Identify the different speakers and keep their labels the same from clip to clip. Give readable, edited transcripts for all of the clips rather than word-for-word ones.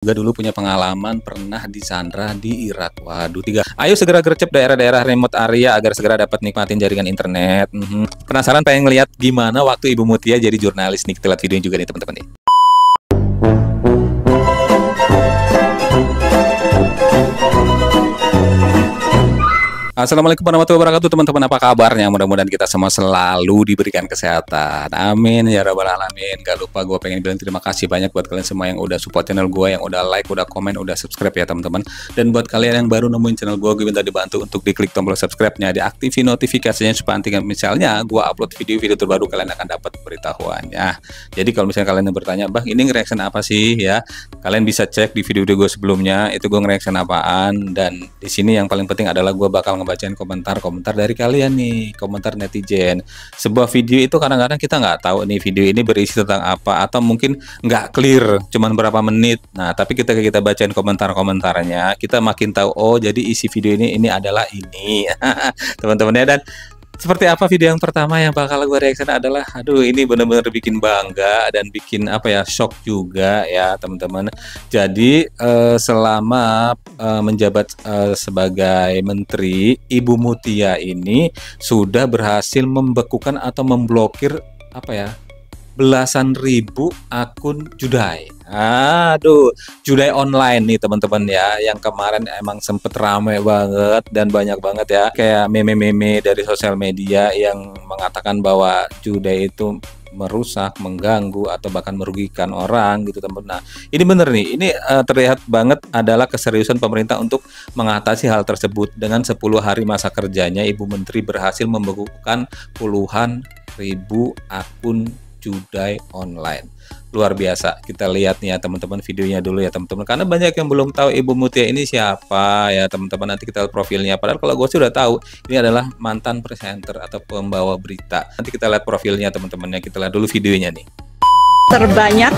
Speaker 1: juga dulu punya pengalaman pernah disandra di Irak. Waduh, Ayo segera gercep daerah-daerah remote area agar segera dapat nikmatin jaringan internet. Penasaran pengen ngeliat gimana waktu Ibu Mutia jadi jurnalis nih? Kita lihat videonya juga nih teman-teman nih. Assalamualaikum warahmatullahi wabarakatuh teman-teman, apa kabarnya? Mudah-mudahan kita semua selalu diberikan kesehatan, amin ya rabbal alamin. Gak lupa gue pengen bilang terima kasih banyak buat kalian semua yang udah support channel gue, yang udah like, udah komen, udah subscribe ya teman-teman. Dan buat kalian yang baru nemuin channel gue minta dibantu untuk diklik tombol subscribe-nya, diaktifin notifikasinya supaya nanti misalnya gue upload video-video terbaru kalian akan dapat pemberitahuannya. Jadi kalau misalnya kalian yang bertanya, "Bang, ini nge-reaction apa sih?" ya, kalian bisa cek di video-video gue sebelumnya, itu gue nge-reaction apaan. Dan di sini yang paling penting adalah gue bakal bacain komentar-komentar dari kalian nih, komentar netizen. Sebuah video itu kadang-kadang kita nggak tahu nih video ini berisi tentang apa, atau mungkin nggak clear, cuman berapa menit. Nah, tapi kita bacain komentar-komentarnya, kita makin tahu, oh jadi isi video ini adalah ini. Teman-teman ya, dan seperti apa video yang pertama yang bakal gue reaction adalah, aduh ini bener-bener bikin bangga dan bikin apa ya, shock juga ya teman-teman. Jadi selama menjabat sebagai menteri, Ibu Mutia ini sudah berhasil membekukan atau memblokir apa ya, belasan ribu akun judai. Aduh, judai online nih teman-teman ya, yang kemarin emang sempet rame banget dan banyak banget ya, kayak meme-meme dari sosial media yang mengatakan bahwa judai itu merusak, mengganggu, atau bahkan merugikan orang gitu teman-teman. Nah, ini bener nih, ini terlihat banget adalah keseriusan pemerintah untuk mengatasi hal tersebut. Dengan 10 hari masa kerjanya, Ibu Menteri berhasil membekukan puluhan ribu akun judai online. Luar biasa. Kita lihat nih ya teman-teman videonya dulu ya teman-teman, karena banyak yang belum tahu Ibu Mutia ini siapa ya teman-teman. Nanti kita lihat profilnya, padahal kalau gue sudah tahu ini adalah mantan presenter atau pembawa berita. Nanti kita lihat profilnya teman-teman ya, kita lihat dulu videonya nih.
Speaker 2: Terbanyak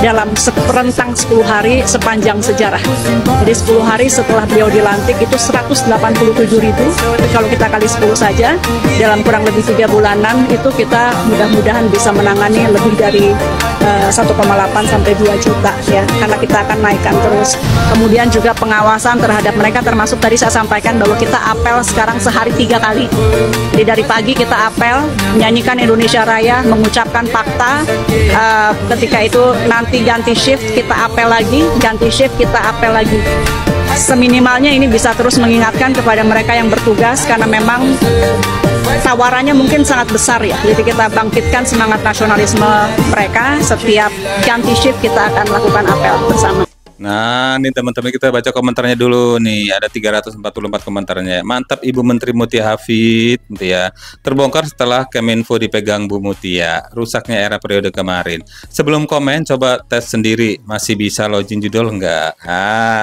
Speaker 2: dalam rentang 10 hari sepanjang sejarah. Jadi 10 hari setelah beliau dilantik itu 187.000. Kalau kita kali 10 saja, dalam kurang lebih 3 bulanan itu kita mudah-mudahan bisa menangani lebih dari 1,8 sampai 2 juta ya, karena kita akan naikkan terus. Kemudian juga pengawasan terhadap mereka, termasuk tadi saya sampaikan bahwa kita apel sekarang sehari 3 kali. Jadi dari pagi kita apel, menyanyikan Indonesia Raya, mengucapkan fakta. Ketika itu nanti ganti shift kita apel lagi, ganti shift kita apel lagi. Seminimalnya ini bisa terus mengingatkan kepada mereka yang bertugas, karena memang tawarannya mungkin sangat besar ya. Jadi kita bangkitkan semangat nasionalisme mereka. Setiap ganti shift kita akan melakukan apel bersama.
Speaker 1: Nah, nih teman-teman, kita baca komentarnya dulu nih. Ada 344 komentarnya. Mantap Ibu Menteri Mutia Hafid gitu ya. Terbongkar setelah Kemenfo dipegang Bu Mutia. Rusaknya era periode kemarin. Sebelum komen, coba tes sendiri. Masih bisa login judul enggak?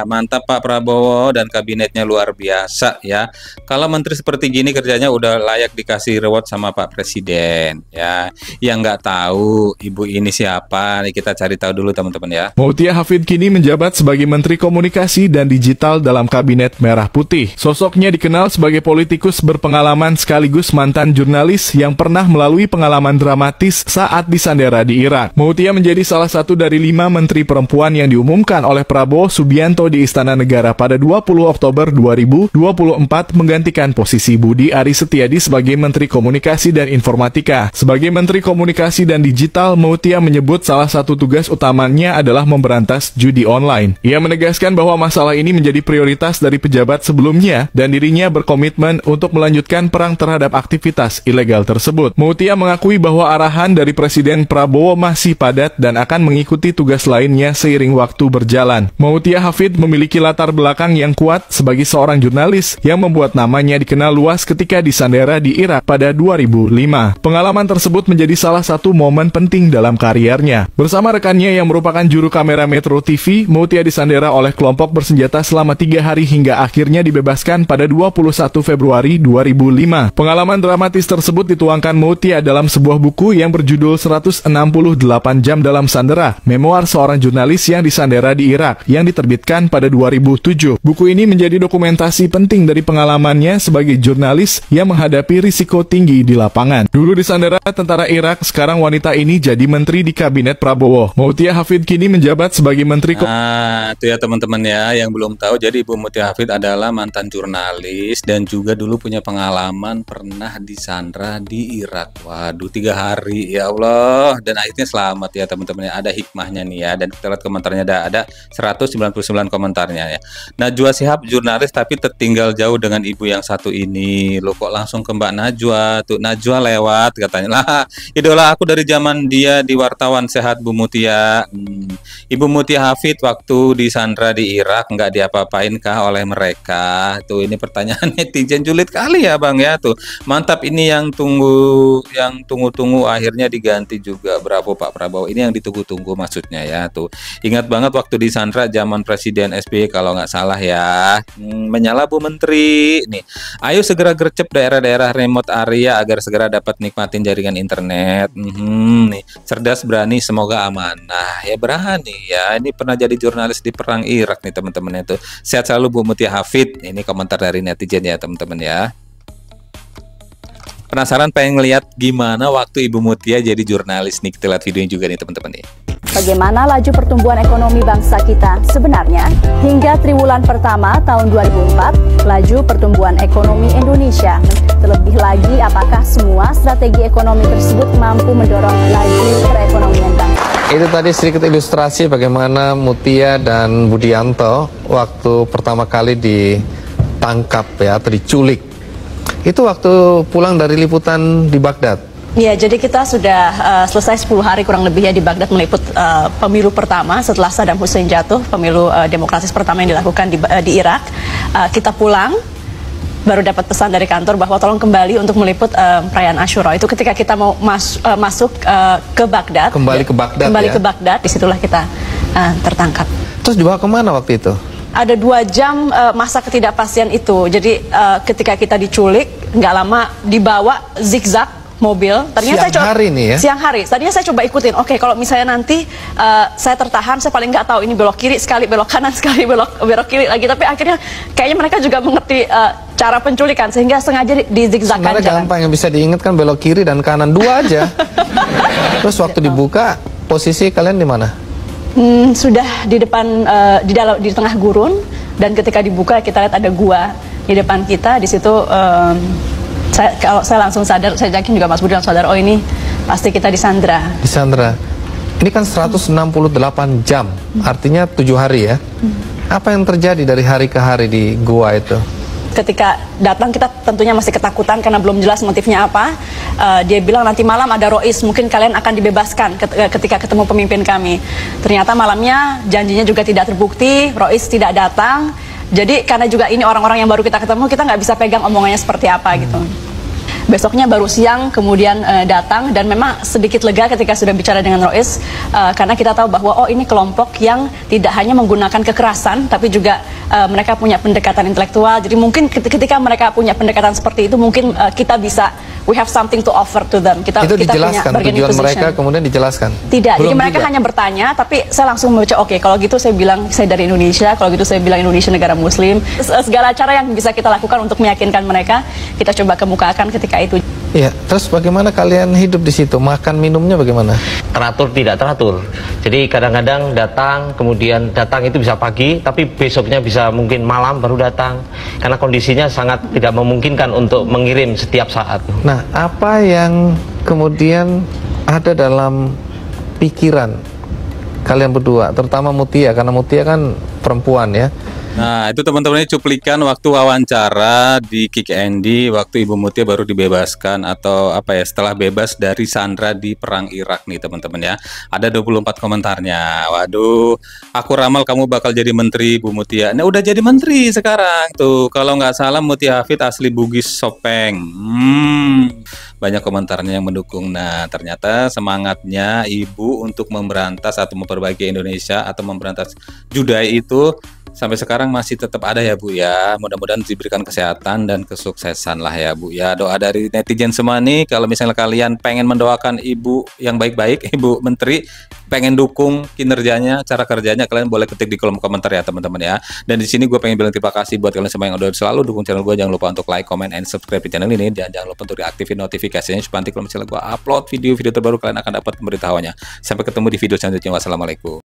Speaker 1: Mantap Pak Prabowo dan kabinetnya luar biasa ya. Kalau menteri seperti gini kerjanya udah layak dikasih reward sama Pak Presiden ya. Yang nggak tahu Ibu ini siapa, nih kita cari tahu dulu teman-teman ya.
Speaker 3: Mutia Hafid kini menjabat sebagai Menteri Komunikasi dan Digital dalam Kabinet Merah Putih. Sosoknya dikenal sebagai politikus berpengalaman sekaligus mantan jurnalis yang pernah melalui pengalaman dramatis saat disandera di Irak. Mutia menjadi salah satu dari 5 menteri perempuan yang diumumkan oleh Prabowo Subianto di Istana Negara pada 20 Oktober 2024 menggantikan posisi Budi Aris Setiadi sebagai Menteri Komunikasi dan Informatika. Sebagai Menteri Komunikasi dan Digital, Mutia menyebut salah satu tugas utamanya adalah memberantas judi online. Ia menegaskan bahwa masalah ini menjadi prioritas dari pejabat sebelumnya dan dirinya berkomitmen untuk melanjutkan perang terhadap aktivitas ilegal tersebut. Mutia mengakui bahwa arahan dari Presiden Prabowo masih padat dan akan mengikuti tugas lainnya seiring waktu berjalan. Mutia Hafid memiliki latar belakang yang kuat sebagai seorang jurnalis yang membuat namanya dikenal luas ketika disandera di Irak pada 2005. Pengalaman tersebut menjadi salah satu momen penting dalam karirnya. Bersama rekannya yang merupakan juru kamera Metro TV, Mutia disandera oleh kelompok bersenjata selama 3 hari hingga akhirnya dibebaskan pada 21 Februari 2005. Pengalaman dramatis tersebut dituangkan Mutia dalam sebuah buku yang berjudul 168 Jam Dalam Sandera, memoir seorang jurnalis yang disandera di Irak, yang diterbitkan pada 2007. Buku ini menjadi dokumentasi penting dari pengalamannya sebagai jurnalis yang menghadapi risiko tinggi di lapangan. Dulu disandera tentara Irak, sekarang wanita ini jadi menteri di kabinet Prabowo. Mutia Hafid kini menjabat sebagai menteri.
Speaker 1: Itu ya teman-teman ya yang belum tahu. Jadi Ibu Mutia Hafid adalah mantan jurnalis dan juga dulu punya pengalaman pernah disandra di Irak. Waduh, 3 hari ya Allah, dan akhirnya selamat ya teman-teman ya. Ada hikmahnya nih ya, dan kita lihat komentarnya ada 199 komentarnya ya. Najwa Shihab jurnalis tapi tertinggal jauh dengan ibu yang satu ini. Lo kok langsung ke Mbak Najwa tuh? Najwa lewat katanya lah, idola aku dari zaman dia di wartawan. Sehat Bu Mutia. Ibu Mutia Hafid waktu disandra di Irak nggak diapa-apain kah oleh mereka? Tuh ini pertanyaan netizen julid kali ya Bang ya tuh. Mantap, ini yang tunggu-tunggu akhirnya diganti juga. Bravo Pak Prabowo. Ini yang ditunggu-tunggu maksudnya ya tuh. Ingat banget waktu disandra zaman Presiden SBY kalau nggak salah ya. Menyala Bu Menteri. Nih, ayo segera gercep daerah-daerah remote area agar segera dapat nikmatin jaringan internet. Nih, cerdas, berani, semoga amanah. Ya berani ya. Ini pernah jadi jurnalis di perang Irak nih teman-teman itu. Sehat selalu Bu Mutia Hafid. Ini komentar dari netizen ya teman-teman ya. Penasaran pengen ngeliat gimana waktu Ibu Mutia jadi jurnalis nih? Kita lihat videonya juga nih teman-teman nih.
Speaker 4: Bagaimana laju pertumbuhan ekonomi bangsa kita sebenarnya? Hingga triwulan pertama tahun 2004, laju pertumbuhan ekonomi Indonesia. Terlebih lagi, apakah semua strategi ekonomi tersebut mampu mendorong laju perekonomian bangsa?
Speaker 5: Itu tadi sedikit ilustrasi bagaimana Mutia dan Budianto waktu pertama kali ditangkap ya, atau diculik. Itu waktu pulang dari liputan di Baghdad.
Speaker 2: Ya, jadi kita sudah selesai 10 hari kurang lebih ya di Baghdad meliput pemilu pertama setelah Saddam Hussein jatuh, pemilu demokratis pertama yang dilakukan di Irak. Kita pulang, baru dapat pesan dari kantor bahwa tolong kembali untuk meliput perayaan Ashura. Itu ketika kita mau masuk ke Baghdad.
Speaker 5: Kembali ke
Speaker 2: Baghdad, disitulah kita tertangkap.
Speaker 5: Terus dibawa kemana waktu itu?
Speaker 2: Ada 2 jam masa ketidakpastian itu. Jadi ketika kita diculik, nggak lama dibawa zigzag mobil. Tadinya
Speaker 5: siang hari nih ya?
Speaker 2: Siang hari. Tadinya saya coba ikutin. Oke, kalau misalnya nanti saya tertahan, saya paling nggak tahu ini belok kiri sekali, belok kanan sekali, belok kiri lagi. Tapi akhirnya kayaknya mereka juga mengerti cara penculikan sehingga sengaja dizigzagkan jalan.
Speaker 5: Sebenarnya gampang, yang bisa diingat kan belok kiri dan kanan 2 aja. Terus waktu dibuka, posisi kalian di mana?
Speaker 2: Sudah di depan, di tengah gurun, dan ketika dibuka kita lihat ada gua di depan kita. Di situ kalau saya langsung sadar, saya yakin juga Mas Budi langsung sadar, oh ini pasti kita disandra.
Speaker 5: Disandra. Ini kan 168 jam, artinya 7 hari ya. Apa yang terjadi dari hari ke hari di gua itu?
Speaker 2: Ketika datang kita tentunya masih ketakutan karena belum jelas motifnya apa. Dia bilang nanti malam ada Rois, mungkin kalian akan dibebaskan ketika ketemu pemimpin kami. Ternyata malamnya janjinya juga tidak terbukti, Rois tidak datang. Jadi karena juga ini orang-orang yang baru kita ketemu, kita nggak bisa pegang omongannya seperti apa gitu. Besoknya baru siang kemudian datang, dan memang sedikit lega ketika sudah bicara dengan Rois, karena kita tahu bahwa oh ini kelompok yang tidak hanya menggunakan kekerasan tapi juga mereka punya pendekatan intelektual. Jadi mungkin ketika mereka punya pendekatan seperti itu, mungkin kita bisa, we have something to offer to them.
Speaker 5: Itu dijelaskan tujuan mereka, kemudian dijelaskan?
Speaker 2: Tidak, jadi mereka hanya bertanya, tapi saya langsung membaca, oke, kalau gitu saya bilang saya dari Indonesia, kalau gitu saya bilang Indonesia negara muslim. Segala cara yang bisa kita lakukan untuk meyakinkan mereka, kita coba kemukakan ketika itu.
Speaker 5: Iya, terus bagaimana kalian hidup di situ? Makan minumnya bagaimana?
Speaker 6: Teratur tidak teratur. Jadi kadang-kadang datang, kemudian datang itu bisa pagi, tapi besoknya bisa mungkin malam baru datang. Karena kondisinya sangat tidak memungkinkan untuk mengirim setiap saat.
Speaker 5: Nah, apa yang kemudian ada dalam pikiran kalian berdua, terutama Mutia, karena Mutia kan perempuan ya.
Speaker 1: Nah, itu teman-teman ini cuplikan waktu wawancara di Kick Andy waktu Ibu Mutia baru dibebaskan atau apa ya, setelah bebas dari sandra di perang Irak nih teman-teman ya. Ada 24 komentarnya. Waduh, aku ramal kamu bakal jadi menteri Bu Mutia. Nah, udah jadi menteri sekarang tuh. Kalau nggak salah Mutia Hafid asli Bugis Sopeng. Banyak komentarnya yang mendukung. Nah, ternyata semangatnya Ibu untuk memberantas atau memperbaiki Indonesia atau memberantas Judai itu sampai sekarang masih tetap ada ya Bu ya. Mudah-mudahan diberikan kesehatan dan kesuksesan lah ya Bu ya. Doa dari netizen semua nih, kalau misalnya kalian pengen mendoakan Ibu yang baik-baik, Ibu Menteri, pengen dukung kinerjanya, cara kerjanya, kalian boleh ketik di kolom komentar ya teman-teman ya. Dan di sini gue pengen bilang terima kasih buat kalian semua yang udah selalu dukung channel gue. Jangan lupa untuk like, comment, and subscribe di channel ini, dan jangan lupa untuk diaktifin notifikasinya supaya nanti kalau misalnya gue upload video-video terbaru kalian akan dapat pemberitahuannya. Sampai ketemu di video selanjutnya. Wassalamualaikum.